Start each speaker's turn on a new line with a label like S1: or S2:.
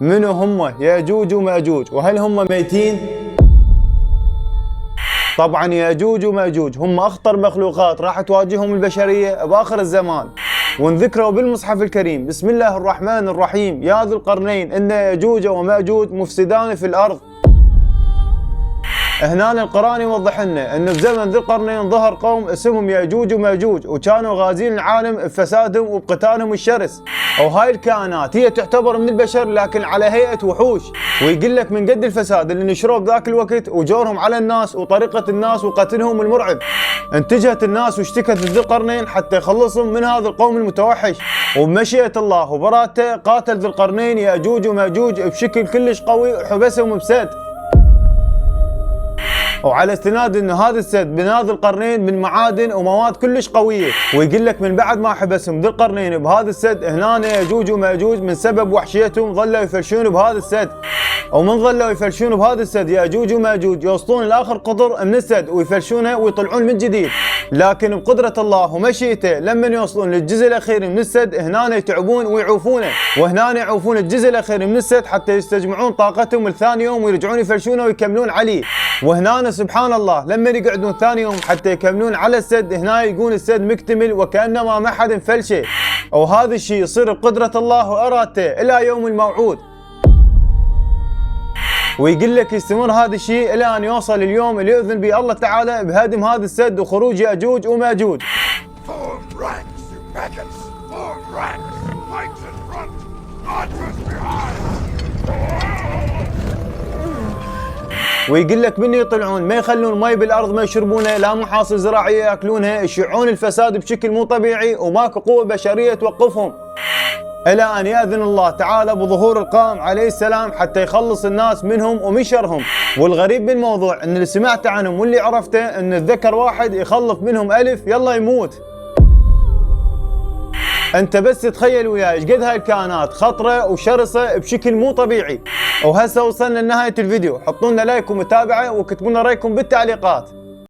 S1: منو هم ياجوج وماجوج، وهل هم ميتين؟ طبعا ياجوج وماجوج هم اخطر مخلوقات راح تواجههم البشريه باخر الزمان، وانذكروا بالمصحف الكريم بسم الله الرحمن الرحيم: يا ذي القرنين ان ياجوج وماجوج مفسدان في الارض. هنا القرآن يوضح لنا انه بزمن ذي القرنين ظهر قوم اسمهم ياجوج وماجوج، وكانوا غازين العالم بفسادهم وبقتالهم الشرس. وهاي الكائنات هي تعتبر من البشر لكن على هيئة وحوش، ويقول لك من قد الفساد اللي نشروه بذاك الوقت وجورهم على الناس وطريقة الناس وقتلهم المرعب، انتجت الناس واشتكت ذي القرنين حتى يخلصهم من هذا القوم المتوحش. وبمشيئة الله وبراءته قاتل ذي القرنين ياجوج وماجوج بشكل كلش قوي وحبسهم بسد. وعلى استناد انه هذا السد من هذا القرنين من معادن ومواد كلش قويه، ويقول لك من بعد ما حبسهم ذي القرنين بهذا السد هنا ياجوج وماجوج من سبب وحشيتهم ظلوا يفلشون بهذا السد. ومن ظلوا يفلشون بهذا السد ياجوج وماجوج يوصلون لاخر قطر من السد ويفلشونه ويطلعون من جديد، لكن بقدره الله ومشيئته لما يوصلون للجزء الاخير من السد هنا يتعبون ويعوفونه، وهنا يعوفون الجزء الاخير من السد حتى يستجمعون طاقتهم لثاني يوم ويرجعون يفلشونه ويكملون عليه. وهنا سبحان الله لما يقعدون ثاني يوم حتى يكملون على السد هنا يكون السد مكتمل وكأنما ما حد فلشه. وهذا الشيء يصير بقدرة الله وإرادته إلى يوم الموعود. ويقول لك يستمر هذا الشيء إلى أن يوصل اليوم اللي يؤذن به الله تعالى بهدم هذا السد وخروج يأجوج وماجوج. ويقول لك من يطلعون ما يخلون مي بالارض ما يشربونها، لا محاصيل زراعيه ياكلونها، يشعون الفساد بشكل مو طبيعي وماكو قوه بشريه توقفهم، الى ان ياذن الله تعالى بظهور القائم عليه السلام حتى يخلص الناس منهم ومن شرهم. والغريب بالموضوع ان اللي سمعت عنهم واللي عرفته ان الذكر واحد يخلف منهم 1000 يلا يموت. انت بس تخيل وياي ايش قد هاي الكائنات خطره وشرسه بشكل مو طبيعي. وهسه وصلنا لنهايه الفيديو، حطوا لنا لايك ومتابعه وكتبوا لنا رايكم بالتعليقات.